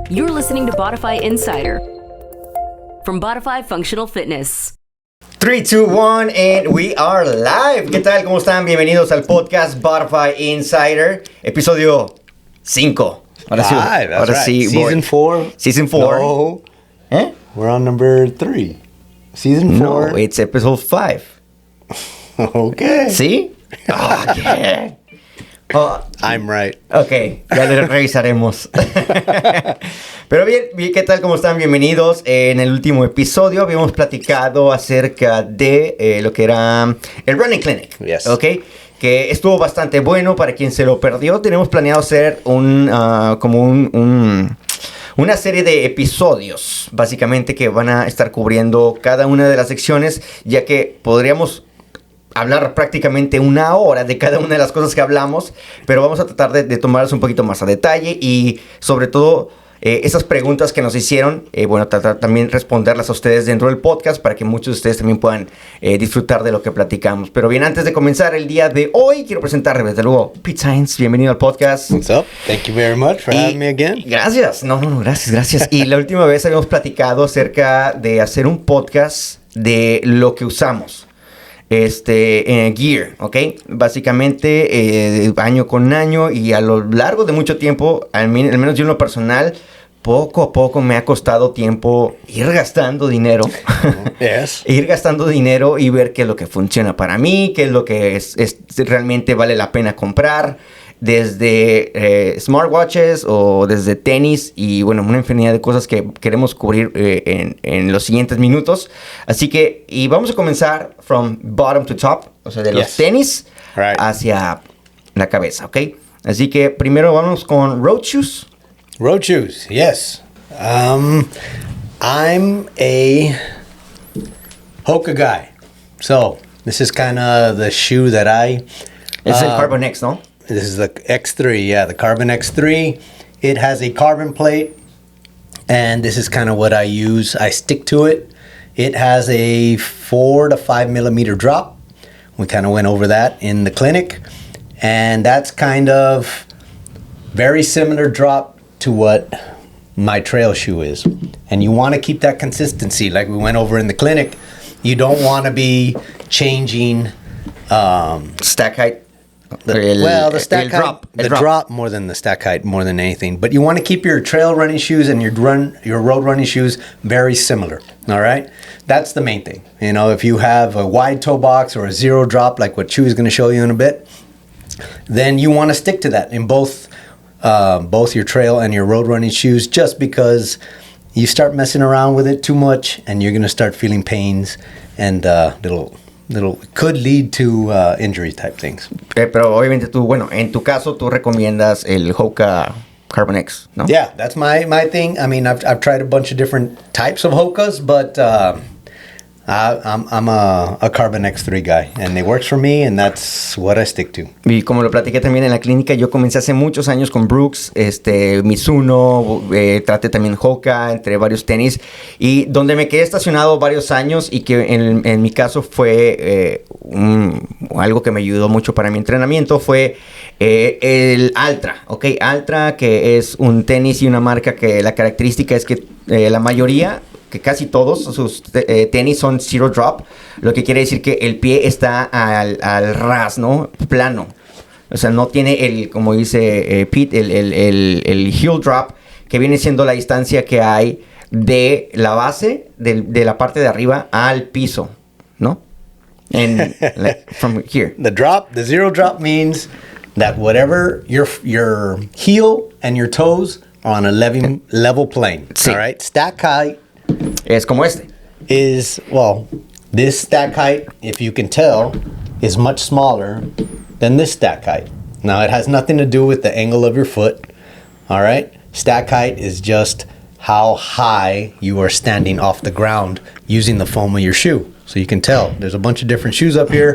You're listening to Bodify Insider from Bodify Functional Fitness. 3, 2, 1, and we are live. ¿Qué tal? ¿Cómo están? Bienvenidos al podcast Bodify Insider, episodio 5. Ahora sí. Season 4. Season 4. No. We're on number 3. Season 4. No, it's episode 5. Okay. ¿Sí? Okay. I'm right. Ok, ya le revisaremos. Pero bien, ¿qué tal? ¿Cómo están? Bienvenidos. En el último episodio habíamos platicado acerca de lo que era el Running Clinic. Yes. Ok, que estuvo bastante bueno para quien se lo perdió. Tenemos planeado hacer una serie de episodios, básicamente, que van a estar cubriendo cada una de las secciones, ya que podríamos hablar prácticamente una hora de cada una de las cosas que hablamos, pero vamos a tratar de tomarlas un poquito más a detalle y sobre todo esas preguntas que nos hicieron, tratar también responderlas a ustedes dentro del podcast para que muchos de ustedes también puedan disfrutar de lo que platicamos. Pero bien, antes de comenzar el día de hoy, quiero presentar desde luego Pete Science. Bienvenido al podcast. What's up? Thank you very much for having me again. Gracias. No, gracias. Y la última vez habíamos platicado acerca de hacer un podcast de lo que usamos. Gear, ¿ok? Básicamente, año con año y a lo largo de mucho tiempo, al menos yo en lo personal, poco a poco me ha costado tiempo ir gastando dinero. Yes. Ir gastando dinero y ver qué es lo que funciona para mí, qué es lo que realmente vale la pena comprar. Desde smartwatches o desde tenis y bueno, una infinidad de cosas que queremos cubrir en los siguientes minutos. Así que, y vamos a comenzar from bottom to top, o sea, de los tenis hacia la cabeza, ¿ok? Así que primero vamos con road shoes. Road shoes, yes. I'm a Hoka guy. So, this is kind of the shoe that Es el Carbon X, ¿no? This is the X3, the Carbon X3. It has a carbon plate, and this is kind of what I use. I stick to it. It has a 4 to 5 millimeter drop. We kind of went over that in the clinic, and that's kind of very similar drop to what my trail shoe is. And you want to keep that consistency, like we went over in the clinic. You don't want to be changing stack height. The stack height, the drop more than the stack height, more than anything. But you want to keep your trail running shoes and your road running shoes very similar. All right, that's the main thing. You know, if you have a wide toe box or a zero drop, like what Chuy is going to show you in a bit, then you want to stick to that in both your trail and your road running shoes. Just because you start messing around with it too much, and you're going to start feeling pains and could lead to injury type things. Pero obviamente en tu caso tú recomiendas el Hoka Carbon X, ¿no? Yeah, that's my thing. I mean, I've tried a bunch of different types of Hokas, but I'm a Carbon X3 guy, and it works for me, and that's what I stick to. Y como lo platiqué también en la clínica, yo comencé hace muchos años con Brooks, Mizuno, traté también Hoka, entre varios tenis, y donde me quedé estacionado varios años y que en mi caso fue algo que me ayudó mucho para mi entrenamiento fue el Altra, ¿ok? Altra, que es un tenis y una marca que la característica es que la mayoría, que casi todos sus tenis son zero drop, lo que quiere decir que el pie está al ras, ¿no? Plano. O sea, no tiene como dice Pete, el heel drop, que viene siendo la distancia que hay de la base, de la parte de arriba al piso, ¿no? From here. The zero drop means that whatever your heel and your toes are on a level plane. Sí. All right? Stack height es como this stack height, if you can tell, is much smaller than this stack height. Now, it has nothing to do with the angle of your foot, all right? Stack height is just how high you are standing off the ground using the foam of your shoe. So you can tell there's a bunch of different shoes up here,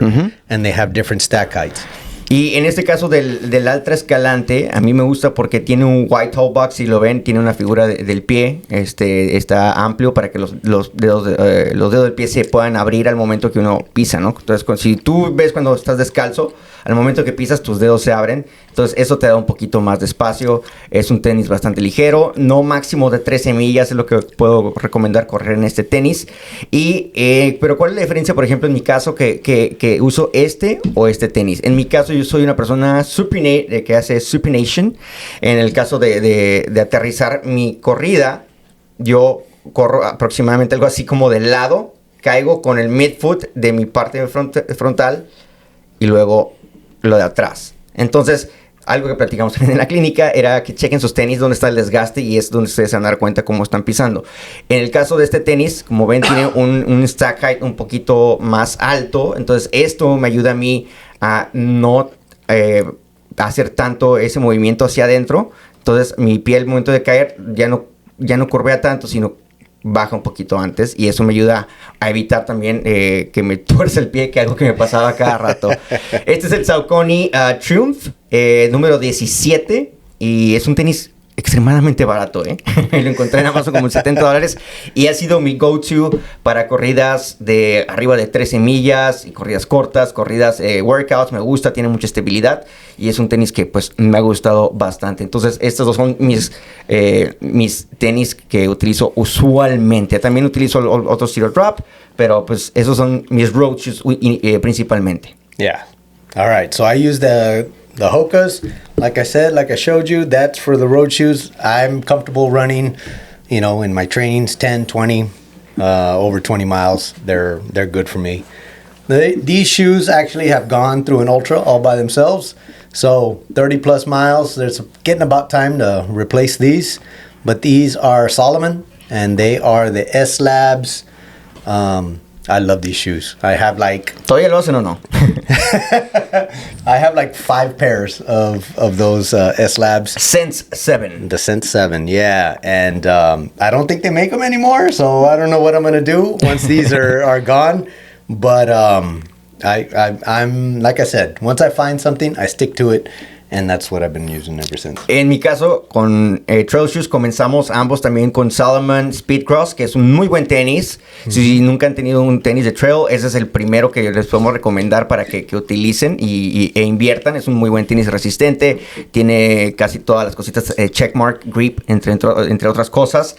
and they have different stack heights. Y en este caso del Altra Escalante, a mí me gusta porque tiene un wide toe box, si lo ven, tiene una figura del pie, está amplio para que los dedos del pie se puedan abrir al momento que uno pisa, ¿no? Entonces, si tú ves cuando estás descalzo, al momento que pisas tus dedos se abren, Entonces eso te da un poquito más de espacio. Es un tenis bastante ligero, no máximo de 13 millas es lo que puedo recomendar correr en este tenis. Pero ¿cuál es la diferencia, por ejemplo, en mi caso que uso este o este tenis? En mi caso yo soy una persona supinate, que hace supination. En el caso de aterrizar mi corrida, yo corro aproximadamente algo así como de lado, caigo con el midfoot de mi parte frontal y luego lo de atrás. Entonces, algo que platicamos en la clínica era que chequen sus tenis donde está el desgaste y es donde ustedes se van a dar cuenta cómo están pisando. En el caso de este tenis, como ven, tiene un stack height un poquito más alto. Entonces, esto me ayuda a mí a no hacer tanto ese movimiento hacia adentro. Entonces, mi pie al momento de caer ya no curvea tanto, sino baja un poquito antes, y eso me ayuda a evitar también que me tuerce el pie, que es algo que me pasaba cada rato. Este es el Saucony Triumph número 17 y es un tenis extremadamente barato, lo encontré en Amazon como en $70 y ha sido mi go-to para corridas de arriba de 13 millas y corridas cortas, corridas workouts. Me gusta, tiene mucha estabilidad y es un tenis que pues me ha gustado bastante. Entonces estos dos son mis tenis que utilizo usualmente. También utilizo otros zero drop, pero pues esos son mis road shoes principalmente. Yeah. All right. So I use the Hokas, like I said, like I showed you, that's for the road shoes. I'm comfortable running, in my trainings, 10, 20, over 20 miles. They're good for me. These shoes actually have gone through an ultra all by themselves. So 30 plus miles, there's getting about time to replace these. But these are Solomon, and they are the S-Labs. I love these shoes. I have ¿Todavía lo hacen o no? I have 5 pairs of those S-Labs. Sense 7. The Sense 7, yeah. And I don't think they make them anymore, so I don't know what I'm going to do once these are gone. But I'm like I said, once I find something, I stick to it. And that's what I've been using ever since. En mi caso, con Trail Shoes, comenzamos ambos también con Salomon Speedcross, que es un muy buen tenis. Si nunca han tenido un tenis de trail, ese es el primero que les podemos recomendar para que utilicen e inviertan. Es un muy buen tenis resistente. Tiene casi todas las cositas, checkmark, grip, entre otras cosas.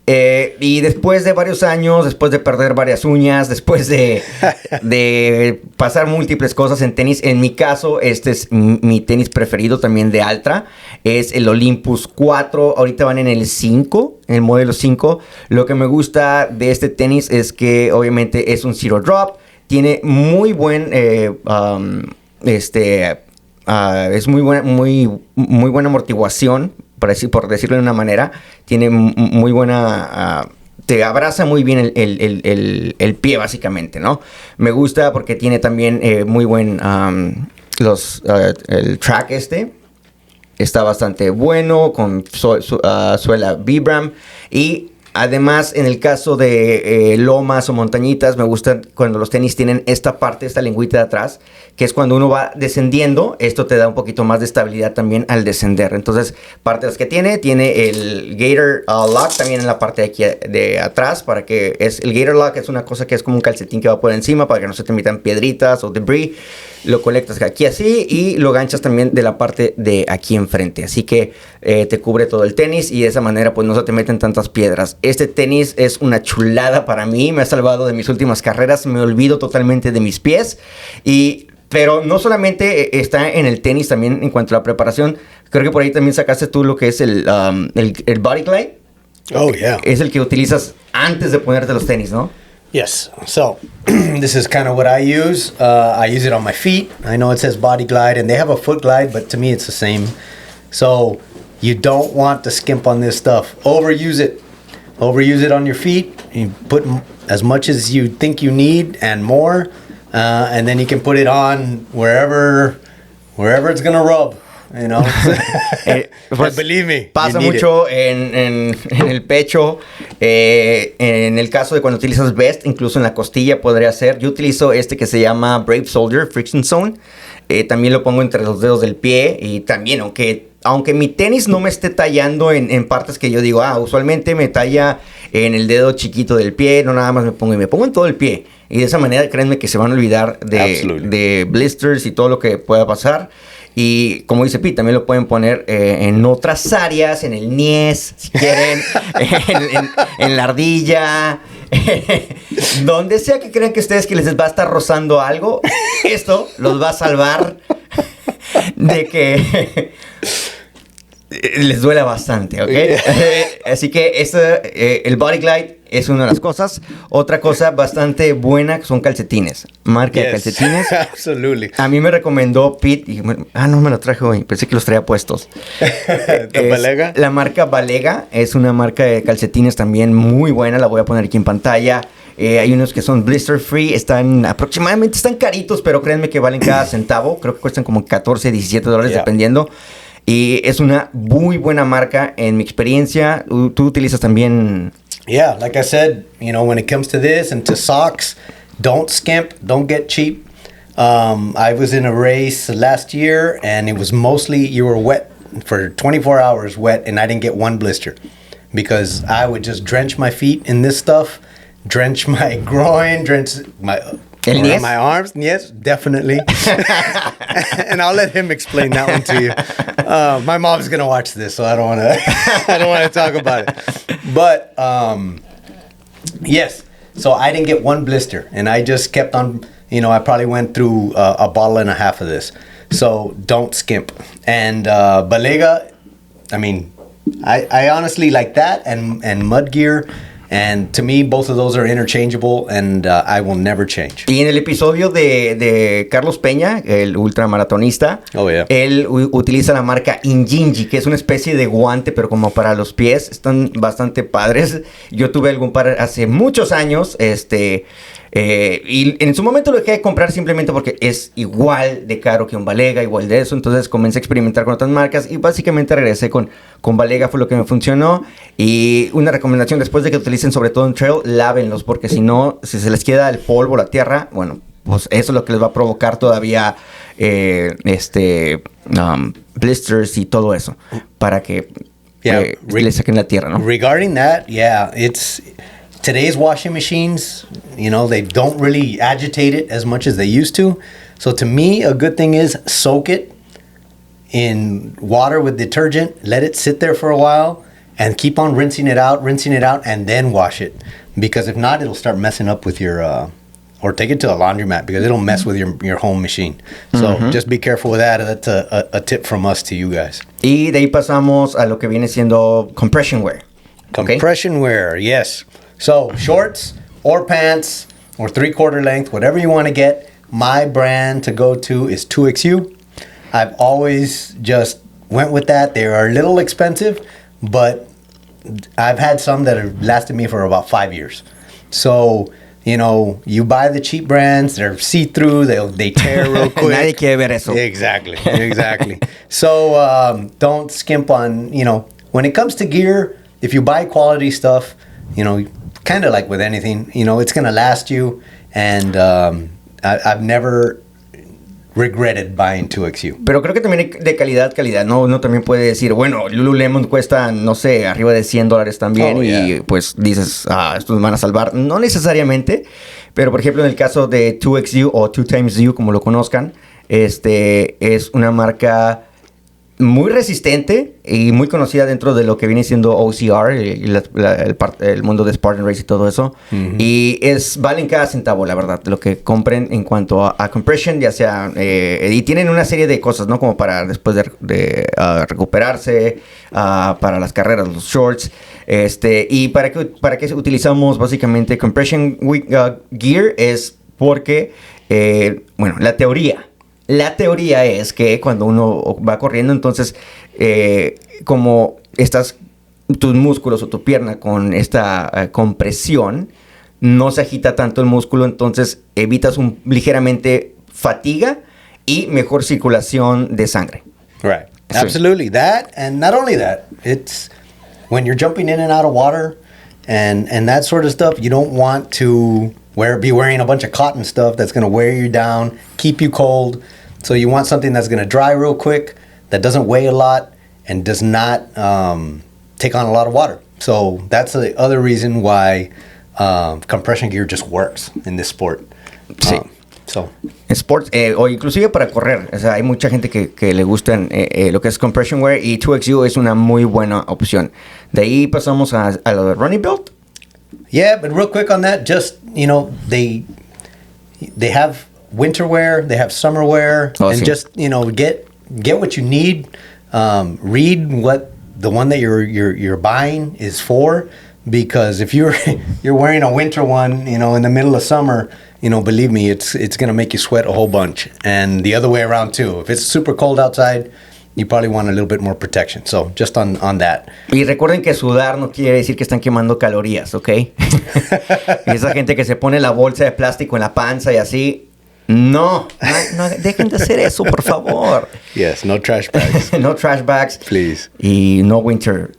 Y después de varios años, después de perder varias uñas, después de pasar múltiples cosas en tenis, en mi caso, este es mi tenis preferido también de Altra, es el Olympus 4, ahorita van en el 5, en el modelo 5. Lo que me gusta de este tenis es que obviamente es un zero drop, tiene muy buen, es muy buena amortiguación, por decirlo de una manera. Tiene muy buena... te abraza muy bien el pie, básicamente, ¿no? Me gusta porque tiene también muy buen... el track está bastante bueno, con suela Vibram. Y además, en el caso de lomas o montañitas, me gusta cuando los tenis tienen esta lengüita de atrás, que es cuando uno va descendiendo. Esto te da un poquito más de estabilidad también al descender. Entonces, parte de las que tiene el Gator Lock también en la parte de aquí de atrás, el Gator Lock es una cosa que es como un calcetín que va por encima para que no se te metan piedritas o debris. Lo conectas aquí así y lo ganchas también de la parte de aquí enfrente. Así que te cubre todo el tenis y de esa manera pues no se te meten tantas piedras. Este tenis es una chulada para mí. Me ha salvado de mis últimas carreras. Me olvido totalmente de mis pies. Pero no solamente está en el tenis, también en cuanto a la preparación. Creo que por ahí también sacaste tú lo que es el Body Glide. Oh, yeah. Es el que utilizas antes de ponerte los tenis, ¿no? Yes. So this is kind of what I use. I use it on my feet. I know it says Body Glide, and they have a foot glide, but to me it's the same. So you don't want to skimp on this stuff. Overuse it. Overuse it on your feet. You put as much as you think you need and more. And then you can put it on wherever it's gonna rub, Pues, believe me, pasa mucho en el pecho, en el caso de cuando utilizas vest, incluso en la costilla podría ser. Yo utilizo que se llama Brave Soldier Friction Zone. También lo pongo entre los dedos del pie y también, aunque mi tenis no me esté tallando en partes que yo digo, usualmente me talla en el dedo chiquito del pie, no nada más me pongo en todo el pie. Y de esa manera, créanme que se van a olvidar de blisters y todo lo que pueda pasar. Y como dice Pete, también lo pueden poner en otras áreas, en el niés, si quieren, en la ardilla, donde sea que crean que ustedes que les va a estar rozando algo, esto los va a salvar de que les duela bastante, ¿ok? Así que el Body Glide es una de las cosas. Otra cosa bastante buena son calcetines. Marca de calcetines. Absolutely. A mí me recomendó Pete. Y, no me lo traje hoy. Pensé que los traía puestos. ¿Balega? La marca Balega es una marca de calcetines también muy buena. La voy a poner aquí en pantalla. Hay unos que son blister free. Están caritos, pero créanme que valen cada centavo. Creo que cuestan como 14, 17 dólares dependiendo. Y es una muy buena marca en mi experiencia. ¿Tú utilizas también? Yeah, like I said, when it comes to this and to socks, don't skimp, don't get cheap. I was in a race last year and it was mostly you were wet for 24 hours wet and I didn't get one blister because I would just drench my feet in this stuff, drench my groin, drench my my arms. Yes, definitely. And I'll let him explain that one to you. My mom's gonna watch this, so I don't want to talk about it. But yes, so I didn't get one blister, and I just kept on. I probably went through a bottle and a half of this. So don't skimp. And Balega, I mean, I honestly like that and mud gear. And to me, both of those are interchangeable, and I will never change. Y en el episodio de Carlos Peña, el ultramaratonista, él utiliza la marca Injinji, que es una especie de guante, pero como para los pies. Están bastante padres. Yo tuve algún par hace muchos años, y en su momento lo dejé de comprar simplemente porque es igual de caro que un Balega, igual de eso. Entonces comencé a experimentar con otras marcas y básicamente regresé con Balega, fue lo que me funcionó. Y una recomendación, después de que utilicen sobre todo en trail, lávenlos, porque si no, si se les queda el polvo, la tierra, bueno, pues eso es lo que les va a provocar todavía blisters y todo eso, para que le saquen la tierra, ¿no? Regarding that, it's today's washing machines, they don't really agitate it as much as they used to. So to me, a good thing is soak it in water with detergent, let it sit there for a while, and keep on rinsing it out, and then wash it. Because if not, it'll start messing up with your, or take it to a laundromat because it'll mess with your home machine. So just be careful with that. That's a tip from us to you guys. Y de ahí pasamos a lo que viene siendo compression wear. Compression wear, yes. So shorts or pants or 3/4 length, whatever you want to get. My brand to go to is 2XU. I've always just went with that. They are a little expensive, but I've had some that have lasted me for about 5 years. So, you buy the cheap brands, they're see-through, they tear real quick. Nadie quiere ver eso. Exactly. So, don't skimp on, when it comes to gear, if you buy quality stuff, kind of like with anything, it's going to last you. And I've never regretted buying 2XU. Pero creo que también de calidad. No, uno también puede decir, bueno, Lululemon cuesta, no sé, arriba de $100 también. Y pues dices, estos van a salvar. No necesariamente, pero por ejemplo en el caso de 2XU o 2XU, como lo conozcan, es una marca muy resistente y muy conocida dentro de lo que viene siendo OCR, el mundo de Spartan Races y todo eso. Y valen cada centavo, la verdad, lo que compren en cuanto a compression, ya sea... y tienen una serie de cosas, ¿no? Como para después de recuperarse, para las carreras, los shorts. ¿Y para qué utilizamos básicamente compression gear? Es porque, la teoría... La teoría es que cuando uno va corriendo, entonces, como tus músculos o tu pierna con esta compresión, no se agita tanto el músculo, entonces evitas ligeramente fatiga y mejor circulación de sangre. Right. Absolutely. That, and not only that, it's when you're jumping in and out of water and that sort of stuff, you don't want to be wearing a bunch of cotton stuff that's going to wear you down, keep you cold. So you want something that's going to dry real quick, that doesn't weigh a lot, and does not take on a lot of water. So that's the other reason why compression gear just works in this sport. Sí. So. Sports, o inclusive para correr. O sea, hay mucha gente que le gustan lo que es compression wear y 2XU es una muy buena opción. De ahí pasamos a lo de running belt. Yeah, but real quick on that, just, you know, they have winter wear, they have summer wear, and sí. just, you know, get what you need. Read what the one that you're buying is for, because if you're wearing a winter one, you know, in the middle of summer, you know, believe me, it's going to make you sweat a whole bunch. And the other way around too. If it's super cold outside, you probably want a little bit more protection. So just on that. Y recuerden que sudar no quiere decir que están quemando calorías, ¿ok? Y esa gente que se pone la bolsa de plástico en la panza y así, no, dejen de hacer eso, por favor. Yes, no trash bags. No trash bags. Please. Y no winter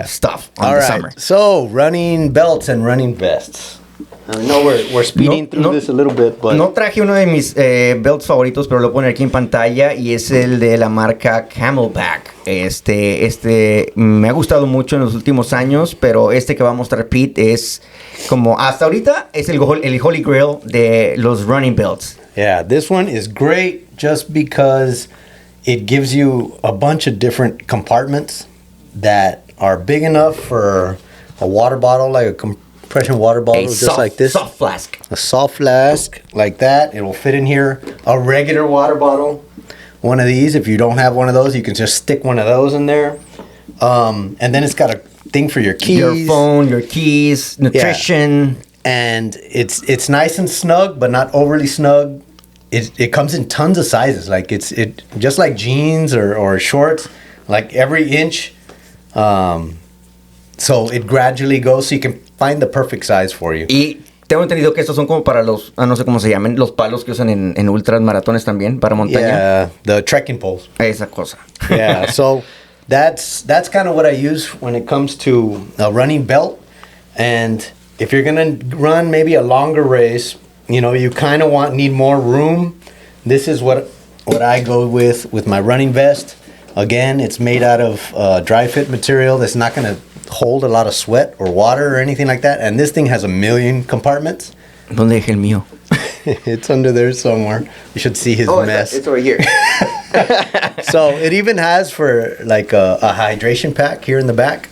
stuff on the summer. So, running belts and running vests. I know we're speeding through this a little bit, but... No traje uno de mis belts favoritos, pero lo pone aquí en pantalla y es el de la marca Camelback. Este me ha gustado mucho en los últimos años, pero que va a mostrar Pete es como hasta ahorita es el Holy Grail de los running belts. Yeah, this one is great just because it gives you a bunch of different compartments that are big enough for a water bottle, like a compression water bottle, just like this. Soft flask. A soft flask like that. It will fit in here. A regular water bottle. One of these. If you don't have one of those, you can just stick one of those in there. And then it's got a thing for your keys. Your phone, your keys, nutrition. Yeah. And it's nice and snug, but not overly snug. It comes in tons of sizes. Like it just like jeans or shorts, like every inch. So it gradually goes, so you can find the perfect size for you. Y tengo entendido que estos son como para los, no sé cómo se llaman, los palos que usan en ultras maratones también, para montaña. Yeah, the trekking poles. Esa cosa. Yeah, so that's kind of what I use when it comes to a running belt. And if you're going to run maybe a longer race, you know, you kind of need more room. This is what I go with my running vest. Again, it's made out of dry fit material that's not going to hold a lot of sweat or water or anything like that. And this thing has 1 million compartments. ¿Dónde dejé el mío? It's under there somewhere. You should see his mess. It's over here. So it even has for like a hydration pack here in the back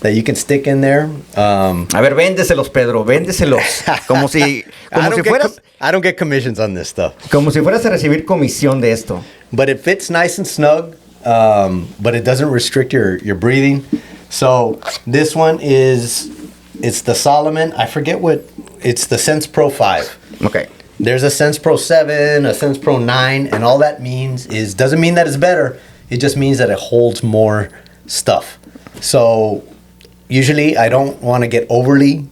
that you can stick in there. A ver, véndeselos, Pedro, véndeselos. Como si fueras... I don't get commissions on this stuff. Como si fueras a recibir comisión de esto. But it fits nice and snug, but it doesn't restrict your breathing. So this one it's the Solomon. I forget it's the Sense Pro 5. Okay. There's a Sense Pro 7, a Sense Pro 9, and all that means doesn't mean that it's better. It just means that it holds more stuff. So usually I don't want to get overly,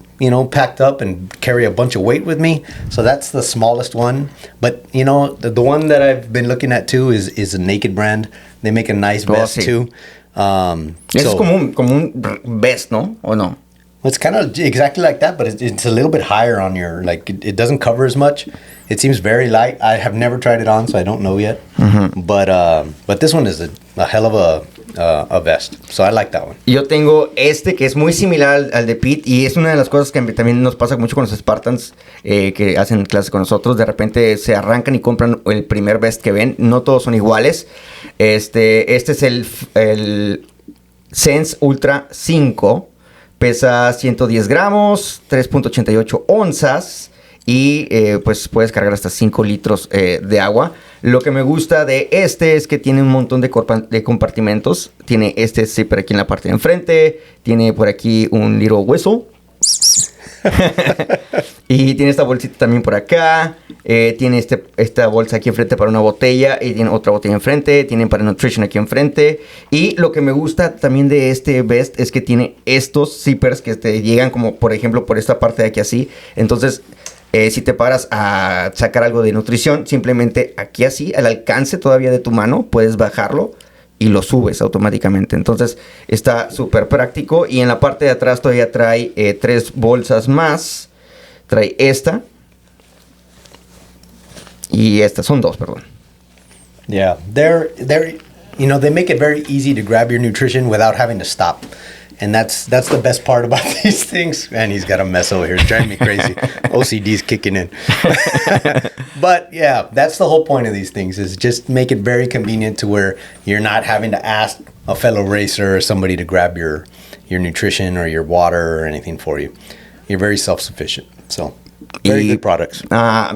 packed up and carry a bunch of weight with me. So that's the smallest one. But, the one that I've been looking at too is a Naked brand. They make a nice vest too. Es como un vest, ¿no? ¿O no? It's kind of exactly like that, but it's a little bit higher on your, it doesn't cover as much. It seems very light. I have never tried it on, so I don't know yet. Mm-hmm. But this one is a hell of a vest. So I like that one. Yo tengo que es muy similar al de Pete, y es una de las cosas que también nos pasa mucho con los Spartans que hacen clases con nosotros. De repente se arrancan y compran el primer vest que ven. No todos son iguales. Este es el Sense Ultra 5. Pesa 110 gramos, 3.88 onzas y pues puedes cargar hasta 5 litros de agua. Lo que me gusta de es que tiene un montón de compartimentos. Tiene este zipper aquí en la parte de enfrente. Tiene por aquí un little whistle. Y tiene esta bolsita también por acá. Tiene esta bolsa aquí enfrente para una botella. Y tiene otra botella enfrente. Tiene para nutrition aquí enfrente. Y lo que me gusta también de este vest es que tiene estos zippers que te llegan como por ejemplo por esta parte de aquí así. Entonces si te paras a sacar algo de nutrición, simplemente aquí así, al alcance todavía de tu mano, puedes bajarlo y lo subes automáticamente. Entonces está súper práctico. Y en la parte de atrás todavía trae 3 bolsas más. Trae esta. Y estas son 2, perdón. Yeah, they make it very easy to grab your nutrition without having to stop. And that's the best part about these things. Man, he's got a mess over here. It's driving me crazy. OCD's kicking in. But yeah, that's the whole point of these things, is just make it very convenient to where you're not having to ask a fellow racer or somebody to grab your nutrition or your water or anything for you. You're very self-sufficient. So, very good products.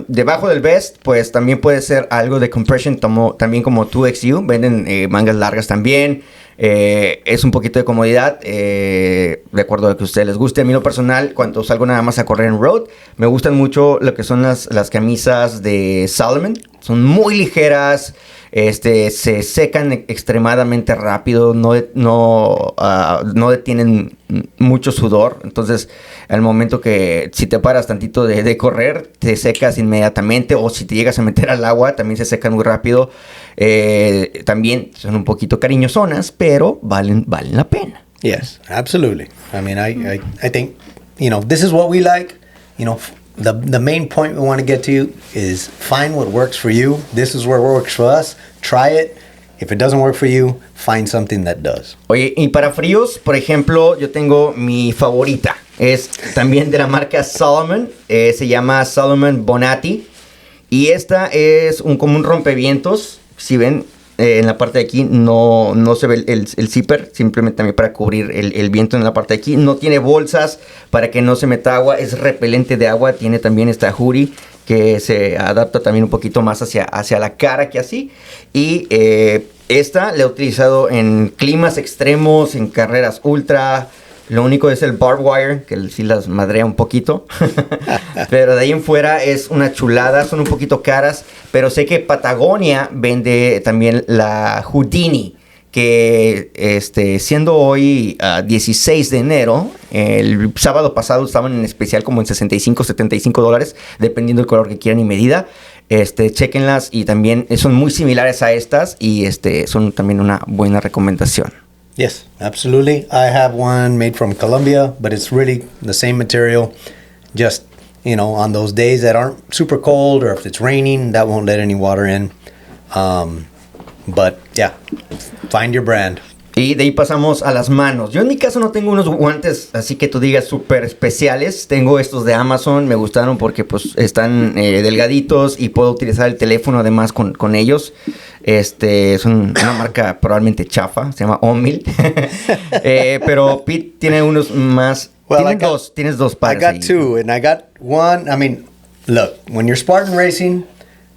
Debajo del vest, pues también puede ser algo de compression, también como 2XU. Venden mangas largas también. Es un poquito de comodidad, de acuerdo a lo que a ustedes les guste. A mí lo personal, cuando salgo nada más a correr en road, me gustan mucho lo que son las camisas de Salomon. Son muy ligeras, se secan extremadamente rápido, no detienen mucho sudor. Entonces, al momento que si te paras tantito de correr, te secas inmediatamente, o si te llegas a meter al agua, también se secan muy rápido. También son un poquito cariñosonas, pero valen la pena. Yes, absolutely. I mean, I think, this is what we like. The main point we want to get to is find what works for you. This is what works for us. Try it. If it doesn't work for you, find something that does. Oye, y para fríos, por ejemplo, yo tengo mi favorita. Es también de la marca Salomon. Se llama Salomon Bonati. Y esta es como un rompevientos. Si ven, en la parte de aquí no se ve el zipper, simplemente también para cubrir el viento en la parte de aquí. No tiene bolsas para que no se meta agua, es repelente de agua. Tiene también esta hoodie que se adapta también un poquito más hacia la cara que así. Y esta la he utilizado en climas extremos, en carreras ultra. Lo único es el barbed wire, que sí las madrea un poquito. Pero de ahí en fuera es una chulada. Son un poquito caras. Pero sé que Patagonia vende también la Houdini. Que siendo hoy 16 de enero, el sábado pasado estaban en especial como en $65, $75, dependiendo del color que quieran y medida. Chéquenlas, y también son muy similares a estas, y son también una buena recomendación. Yes, absolutely. I have one made from Colombia, but it's really the same material. Just, on those days that aren't super cold, or if it's raining, that won't let any water in. But yeah, find your brand. Y de ahí pasamos a las manos. Yo en mi caso no tengo unos guantes así que tú digas súper especiales. Tengo estos de Amazon, me gustaron porque pues están delgaditos y puedo utilizar el teléfono además con ellos. Son una marca probablemente chafa, se llama Omil. Pero Pete tiene unos más. Well, tienes dos pares. I got two, and I got one. I mean, look, when you're Spartan racing,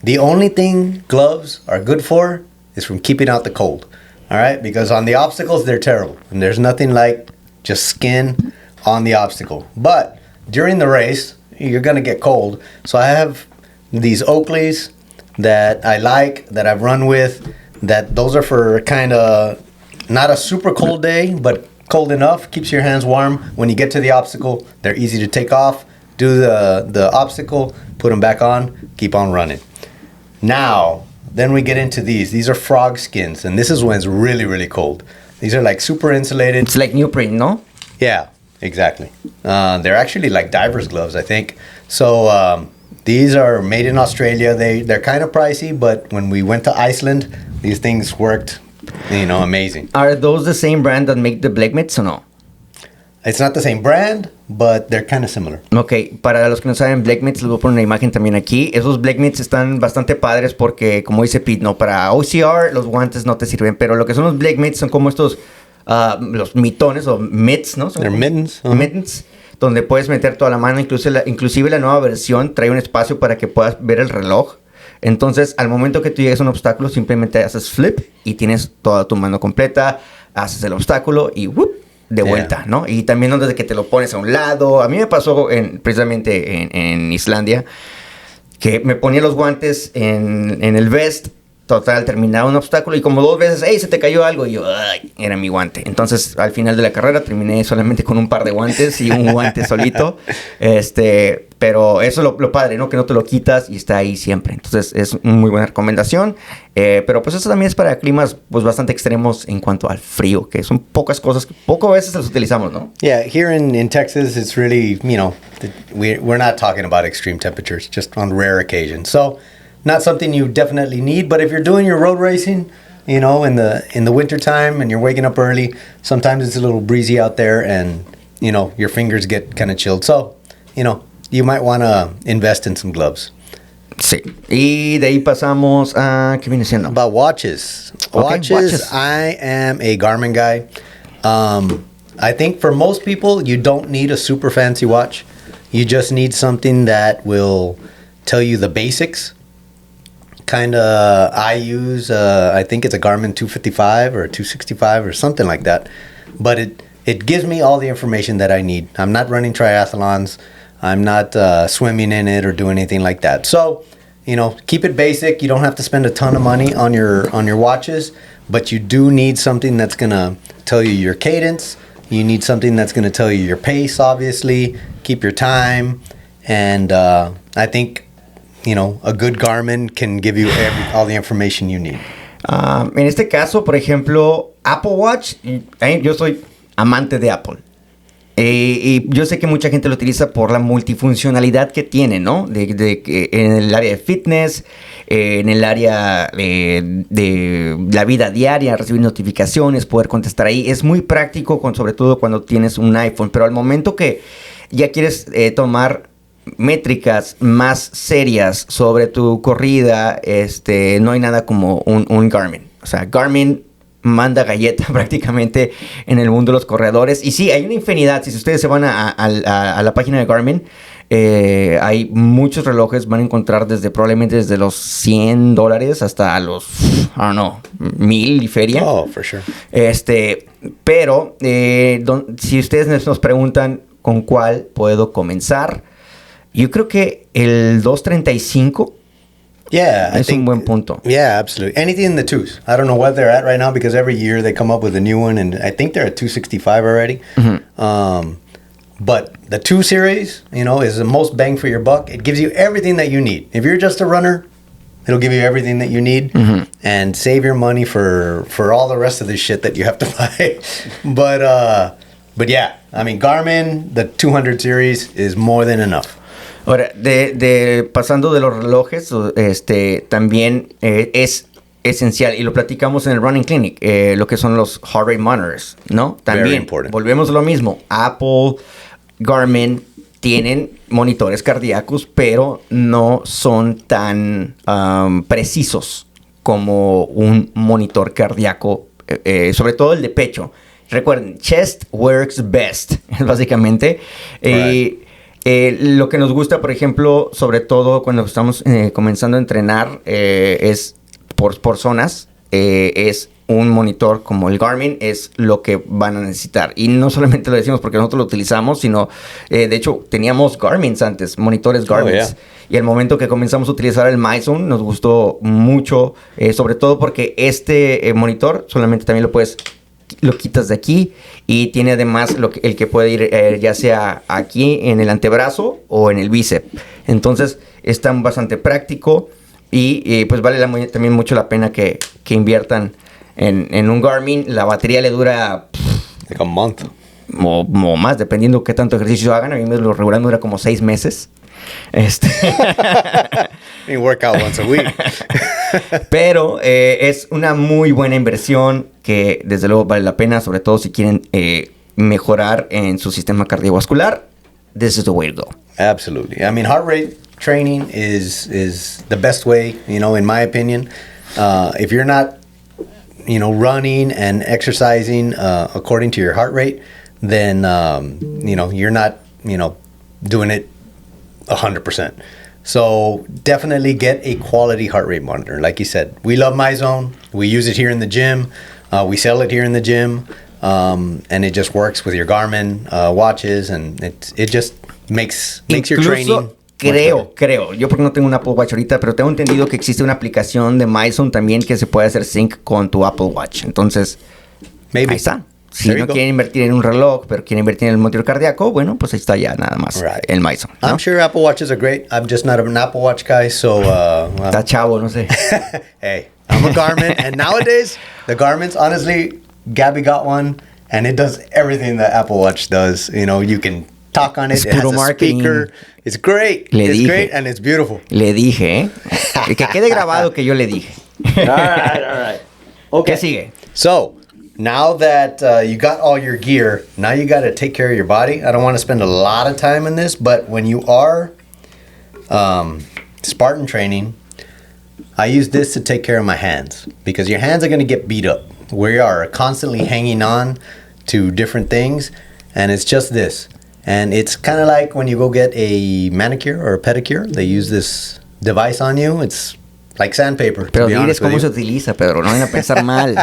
the only thing gloves are good for is from keeping out the cold. All right, because on the obstacles, they're terrible. And there's nothing like just skin on the obstacle. But during the race, you're going to get cold. So I have these Oakleys that I like, that I've run with, that those are for kind of not a super cold day, but cold enough, keeps your hands warm. When you get to the obstacle, they're easy to take off, do the obstacle, put them back on, keep on running. Now, then we get into these. These are frog skins, and this is when it's really, really cold. These are like super insulated. It's like neoprene, no? Yeah, exactly. They're actually like diver's gloves, I think. So these are made in Australia. They're kind of pricey, but when we went to Iceland, these things worked, amazing. Are those the same brand that make the black mitts or no? It's not the same brand, but they're kind of similar. Ok, para los que no saben, black mitts, les voy a poner una imagen también aquí. Esos black mitts están bastante padres porque, como dice Pete, no, para OCR los guantes no te sirven, pero lo que son los black mitts son como estos, los mitones o mitts, ¿no? They're mittens. Uh-huh. Mittens, donde puedes meter toda la mano. Inclusive la nueva versión trae un espacio para que puedas ver el reloj. Entonces, al momento que tú llegues a un obstáculo, simplemente haces flip y tienes toda tu mano completa, haces el obstáculo y ¡whoop! De vuelta, ¿no? Y también desde que te lo pones a un lado. A mí me pasó precisamente en Islandia, que me ponía los guantes en el vest. Total, terminaba un obstáculo y como 2 veces, ¡hey! Se te cayó algo. Y yo, ¡ay! Era mi guante. Entonces, al final de la carrera, terminé solamente con un par de guantes y un guante solito. Pero eso es lo padre, ¿no? Que no te lo quitas y está ahí siempre. Entonces, es una muy buena recomendación. Pero pues eso también es para climas pues bastante extremos en cuanto al frío, que son pocas cosas que pocas veces las utilizamos, ¿no? Yeah, here in Texas, it's really, we're not talking about extreme temperatures, just on rare occasions. So, not something you definitely need, but if you're doing your road racing, you know, in the winter time and you're waking up early, sometimes it's a little breezy out there and, you know, your fingers get kind of chilled. So, you know, you might want to invest in some gloves. Sí. Y de ahí pasamos a... ¿Qué viene siendo? About watches. Okay, watches. I am a Garmin guy. I think for most people, you don't need a super fancy watch. You just need something that will tell you the basics. Kind of, I use, I think it's a Garmin 255 or a 265 or something like that. But it gives me all the information that I need. I'm not running triathlons. I'm not swimming in it or doing anything like that. So, you know, keep it basic. You don't have to spend a ton of money on your watches, but you do need something that's going to tell you your cadence. You need something that's going to tell you your pace, obviously, keep your time. And I think, you know, a good Garmin can give you all the information you need. En este caso, por ejemplo, Apple Watch, yo soy amante de Apple. Y yo sé que mucha gente lo utiliza por la multifuncionalidad que tiene, ¿no? En el área de fitness, en el área de la vida diaria, recibir notificaciones, poder contestar ahí. Es muy práctico, sobre todo cuando tienes un iPhone. Pero al momento que ya quieres tomar métricas más serias sobre tu corrida, no hay nada como un Garmin. O sea, Garmin manda galleta prácticamente en el mundo de los corredores. Y sí, hay una infinidad. Si ustedes se van a la página de Garmin, hay muchos relojes. Van a encontrar probablemente desde los $100 hasta los, I don't know, 1,000 y feria. Oh, for sure. Pero si ustedes nos preguntan con cuál puedo comenzar, yo creo que el 235 es un buen punto. Yeah, absolutely. Anything in the twos. I don't know what they're at right now because every year they come up with a new one, and I think they're at 265 already. Mm-hmm. But the 2 series, you know, is the most bang for your buck. It gives you everything that you need. If you're just a runner, it'll give you everything that you need, mm-hmm. and save your money for all the rest of the shit that you have to buy. But yeah, I mean, Garmin, the 200 series is more than enough. Ahora, pasando de los relojes, también es esencial, y lo platicamos en el Running Clinic, lo que son los heart rate monitors, ¿no? También, volvemos a lo mismo. Apple, Garmin tienen monitores cardíacos, pero no son tan precisos como un monitor cardíaco, sobre todo el de pecho. Recuerden, chest works best, básicamente. Right. Lo que nos gusta, por ejemplo, sobre todo cuando estamos comenzando a entrenar, es por zonas, es un monitor como el Garmin, es lo que van a necesitar. Y no solamente lo decimos porque nosotros lo utilizamos, sino, de hecho, teníamos Garmins antes, monitores Garmins. Oh, yeah. Y el momento que comenzamos a utilizar el MyZone, nos gustó mucho, sobre todo porque este monitor solamente también lo quitas de aquí, y tiene además el que puede ir ya sea aquí en el antebrazo o en el bíceps. Entonces está bastante práctico, y pues vale también mucho la pena que inviertan en un Garmin. La batería le dura like a month o más, dependiendo qué tanto ejercicio hagan. A mí lo regular me dura como 6 meses. You work out once a week. Pero es una muy buena inversión que desde luego vale la pena, sobre todo si quieren mejorar en su sistema cardiovascular. This is the way to go. Absolutely. I mean, heart rate training is the best way, you know, in my opinion. If you're not, you know, running and exercising according to your heart rate, then you know, you're not, you know, doing it 100%. So definitely get a quality heart rate monitor. Like you said, we love MyZone. We use it here in the gym. We sell it here in the gym, and it just works with your Garmin watches, and it just makes your training. Creo, yo porque no tengo un Apple Watch ahorita, pero tengo entendido que existe una aplicación de MyZone también que se puede hacer sync con tu Apple Watch. Entonces, ahí está. Si no quieren invertir en un reloj, pero quieren invertir en el monitor cardíaco, bueno, pues ahí está ya nada más el MyZone, ¿no? I'm sure Apple Watches are great. I'm just not an Apple Watch guy, so... Está chavo, no sé. Hey, I'm a Garmin, and nowadays, the Garmins, honestly, Gabby got one, and it does everything that Apple Watch does. You know, you can talk on it, it has a speaker. It's great. It's great, and it's beautiful. Le dije, que quede grabado que yo le dije. All right. Okay. ¿Qué sigue? So, now that you got all your gear, now you got to take care of your body. I don't want to spend a lot of time in this, but when you are Spartan training, I use this to take care of my hands because your hands are going to get beat up. We are constantly hanging on to different things, and it's just this. And it's kind of like when you go get a manicure or a pedicure, they use this device on you. It's like sandpaper. Pero diles cómo se utiliza, Pedro. No vayan a pensar mal.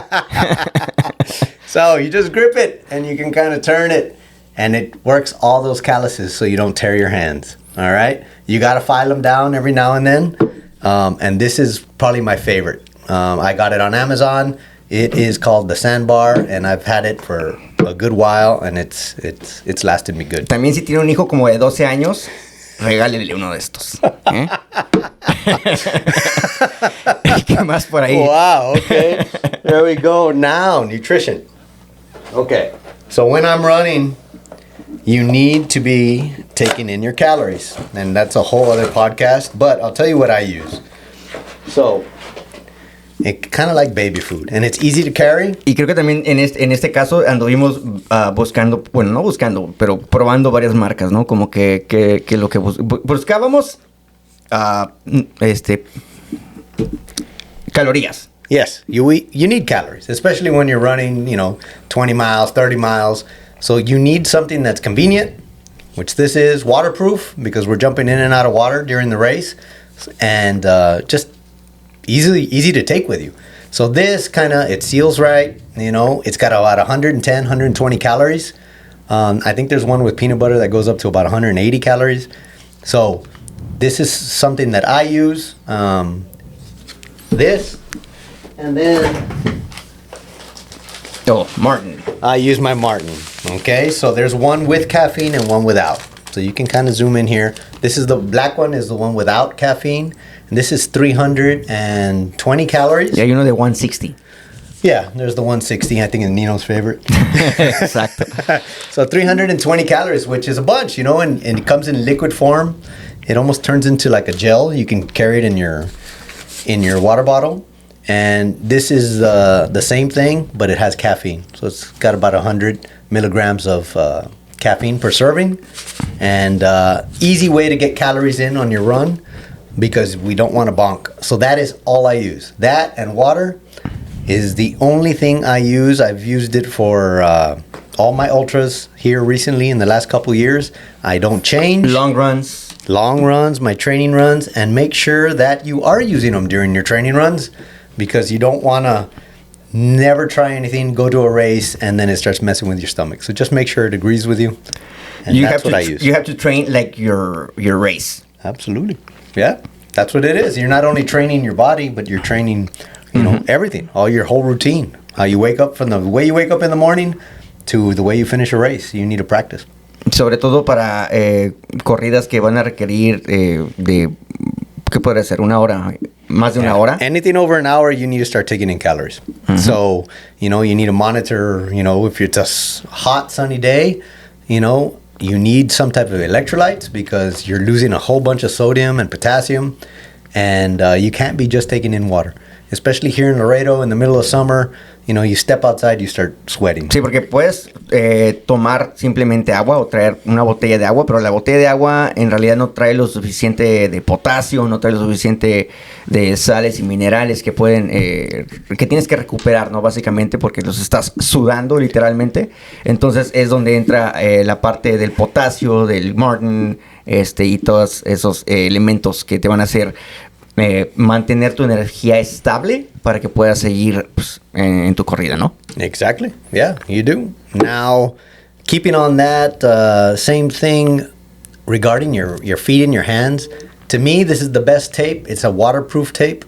So you just grip it, and you can kind of turn it, and it works all those calluses so you don't tear your hands. All right? You got to file them down every now and then. And this is probably my favorite. I got it on Amazon. It is called the Sandbar, and I've had it for a good while, and it's lasted me good. También si tiene un hijo como de 12 años, regálele uno de estos. ¿Qué más por ahí? Wow, okay. There we go. Now, nutrition. Okay. So when I'm running, you need to be taking in your calories. And that's a whole other podcast, but I'll tell you what I use. So, it kind of like baby food, and it's easy to carry. Y creo que también en este caso anduvimos buscando, bueno, no buscando, pero probando varias marcas, ¿no? Como que lo que buscábamos, calorías. Yes, you need calories, especially when you're running, 20 miles, 30 miles. So you need something that's convenient, which this is, waterproof, because we're jumping in and out of water during the race, and just easy to take with you. So this it seals right, it's got about 110, 120 calories. I think there's one with peanut butter that goes up to about 180 calories. So this is something that I use. This, and then Martin. I use my Martin. Okay, so there's one with caffeine and one without. So you can kind of zoom in here. This is the black one, is the one without caffeine. And this is 320 calories. Y hay uno de 160. Yeah, there's the 160. I think is Nino's favorite. Exacto. So 320 calories, which is a bunch, and it comes in liquid form. It almost turns into like a gel. You can carry it in your water bottle. And this is the same thing, but it has caffeine. So it's got about 100 milligrams of caffeine per serving. And easy way to get calories in on your run, because we don't want to bonk. So that is all I use. That and water is the only thing I use. I've used it for all my ultras here recently in the last couple of years. I don't change. Long runs, my training runs, and make sure that you are using them during your training runs, because you don't want to never try anything, go to a race, and then it starts messing with your stomach. So just make sure it agrees with you. And that's what I use. You have to train like your race. Absolutely. Yeah, that's what it is. You're not only training your body, but you're training, everything, all your whole routine. How you wake up, from the way you wake up in the morning to the way you finish a race. You need to practice. Sobre todo para corridas que van a requerir de, ¿qué podría ser? Una hora, más de una hora. Anything over an hour, you need to start taking in calories. Mm-hmm. So, you need to monitor, if it's a hot, sunny day, you need some type of electrolytes, because you're losing a whole bunch of sodium and potassium, and you can't be just taking in water. Especially here in Laredo in the middle of summer, you step outside, you start sweating. Sí, porque puedes tomar simplemente agua o traer una botella de agua, pero la botella de agua en realidad no trae lo suficiente de potasio, no trae lo suficiente de sales y minerales que que tienes que recuperar, ¿no? Básicamente porque los estás sudando literalmente. Entonces es donde entra la parte del potasio, del Martin, y todos esos elementos que te van a hacer mantener tu energía estable para que puedas seguir en tu corrida, ¿no? Exactly. Yeah, you do. Now, keeping on that same thing regarding your feet and your hands, to me, this is the best tape. It's a waterproof tape.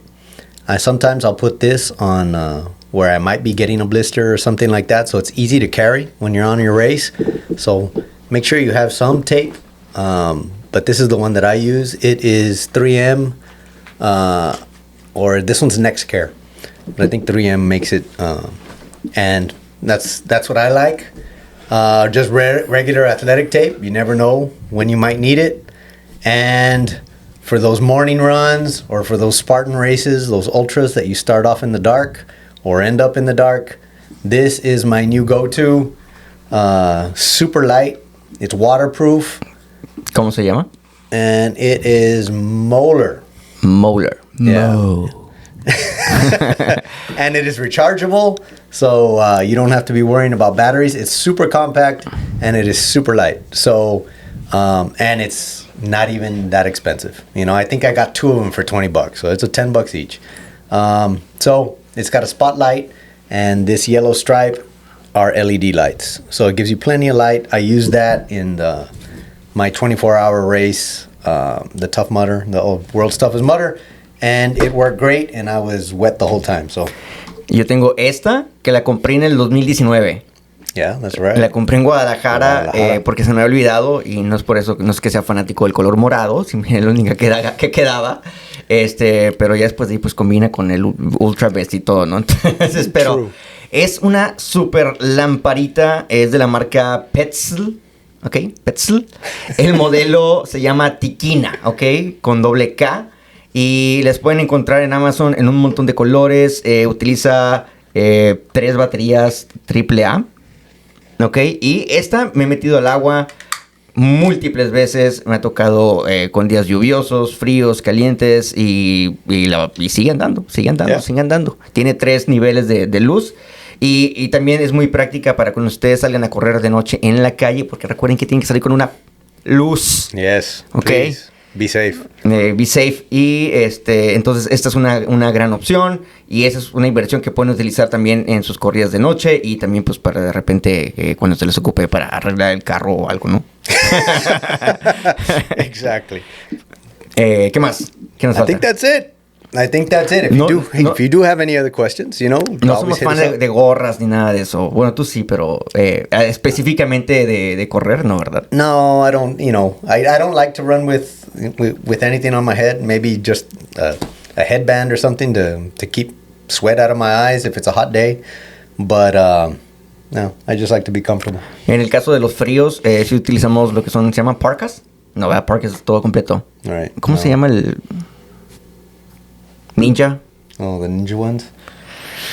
Sometimes I'll put this on where I might be getting a blister or something like that, so it's easy to carry when you're on your race. So make sure you have some tape. But this is the one that I use. It is 3M. Or this one's NextCare, but I think 3M makes it, and that's what I like. Just regular athletic tape. You never know when you might need it, and for those morning runs or for those Spartan races, those ultras that you start off in the dark, or end up in the dark, this is my new go-to. Super light. It's waterproof. ¿Cómo se llama? And it is Molar. Molar. Yeah. Mo. And it is rechargeable, so you don't have to be worrying about batteries. It's super compact, and it is super light. So, and it's not even that expensive. You know, I think I got 2 of them for $20, so it's a $10 each. So it's got a spotlight, and this yellow stripe are LED lights. So it gives you plenty of light. I use that in my 24-hour race, the Tough Mudder, the World's Toughest Mudder. And it worked great, and I was wet the whole time, so. Yo tengo esta, que la compré en el 2019. Yeah, that's right. La compré en Guadalajara, porque se me había olvidado, y no es por eso, no es que sea fanático del color morado, si es la única que quedaba. Pero ya después de ahí, pues combina con el Ultra Best y todo, ¿no? Entonces, pero True. es una super lamparita, es de la marca Petzl. ¿Ok? Petzl. El modelo se llama Tikina, ¿ok? Con doble K. Y les pueden encontrar en Amazon en un montón de colores. Utiliza 3 baterías AAA. ¿Ok? Y esta me he metido al agua múltiples veces. Me ha tocado con días lluviosos, fríos, calientes. Y sigue andando, sigue andando, Yeah. sigue andando. Tiene 3 niveles de luz. Y también es muy práctica para cuando ustedes salgan a correr de noche en la calle. Porque recuerden que tienen que salir con una luz. Yes. Ok. Please, be safe. Be safe. Y entonces esta es una gran opción. Y esa es una inversión que pueden utilizar también en sus corridas de noche. Y también pues para de repente cuando se les ocupe para arreglar el carro o algo, ¿no? Exactly. ¿Qué más? ¿Qué nos I falta? think that's it. If you do have any other questions, you know, No always somos hit us fan up. de gorras ni nada de eso. Bueno, tú sí, pero específicamente de correr, no, ¿verdad? No, I don't. You know, I don't like to run with anything on my head. Maybe just a headband or something to keep sweat out of my eyes if it's a hot day. But no, I just like to be comfortable. En el caso de los fríos, sí utilizamos lo que se llaman parkas. No, ¿verdad? Parkas es todo completo. All right. ¿Cómo se llama el ninja? Oh, the ninja ones.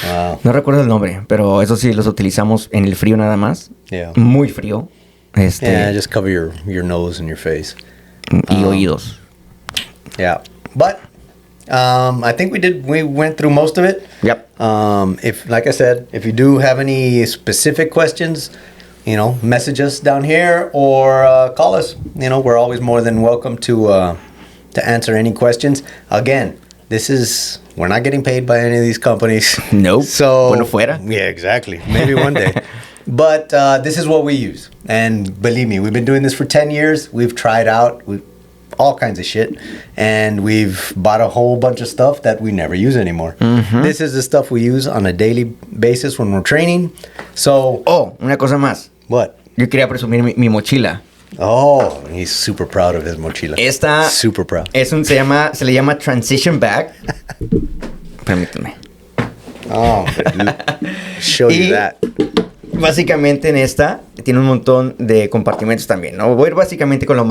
Wow. No recuerdo el nombre, pero eso sí los utilizamos en el frío nada más. Yeah. Muy frío. Yeah, just cover your nose and your face. Y oídos. Yeah, but I think we went through most of it. Yep. If, like I said, if you do have any specific questions, you know, message us down here or call us. You know, we're always more than welcome to answer any questions. Again, we're not getting paid by any of these companies. Nope. So, Bueno fuera. yeah, exactly. Maybe one day. But this is what we use. And believe me, we've been doing this for 10 years. We've tried out all kinds of shit. And we've bought a whole bunch of stuff that we never use anymore. Mm-hmm. This is the stuff we use on a daily basis when we're training. So... Oh, una cosa más. What? Yo quería presumir mi mochila. Oh, he's super proud of his mochila. Esta super proud. Se le llama Transition Bag. Permíteme. Oh, show you that. Básicamente en esta tiene un montón de compartimentos también, ¿no? Voy a ir básicamente con lo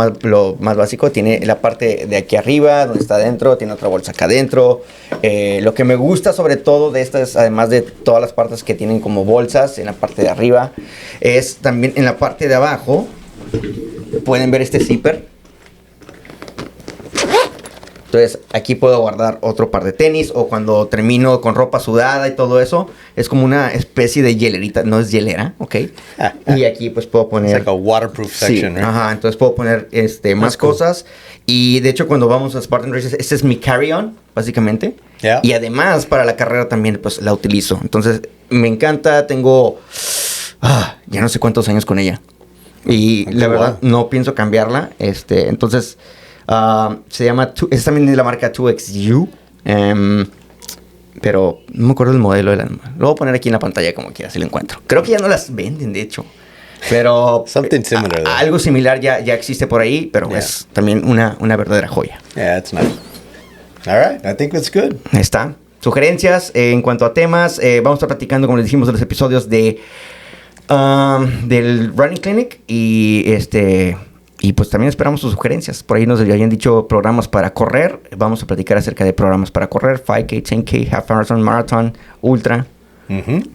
más básico. Tiene la parte de aquí arriba, donde está adentro. Tiene otra bolsa acá adentro. Lo que me gusta sobre todo de esta es, además de todas las partes que tienen como bolsas en la parte de arriba, es también en la parte de abajo. Pueden ver este zipper. Entonces aquí puedo guardar otro par de tenis, o cuando termino con ropa sudada y todo eso, es como una especie de hielerita, no es hielera, ¿ok? Y aquí pues puedo poner... It's like a waterproof section, sí, right? Ajá, entonces puedo poner más cosas. Y de hecho cuando vamos a Spartan Races, este es mi carry-on, básicamente. Yeah. Y además para la carrera también pues la utilizo. Entonces me encanta, tengo ya no sé cuántos años con ella. Y la verdad no pienso cambiarla. Entonces... se llama, es también de la marca 2XU, pero no me acuerdo el modelo. Lo voy a poner aquí en la pantalla como quiera, si lo encuentro. Creo que ya no las venden, de hecho. Pero Something similar, though. Algo similar ya existe por ahí, pero es también una verdadera joya. Yeah, it's nice. All right, I think that's good. Ahí está. Sugerencias en cuanto a temas. Vamos a estar platicando, como les dijimos en los episodios del Running Clinic. Y pues también esperamos sus sugerencias. Por ahí nos habían dicho programas para correr. Vamos a platicar acerca de programas para correr. 5K, 10K, Half Marathon, Marathon, Ultra.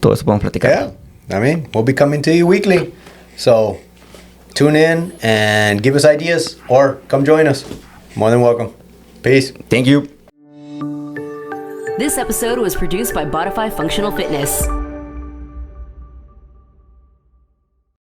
Todo eso podemos platicar. Yeah, I mean, we'll be coming to you weekly. So tune in and give us ideas or come join us. More than welcome. Peace. Thank you. This episode was produced by Bodify Functional Fitness.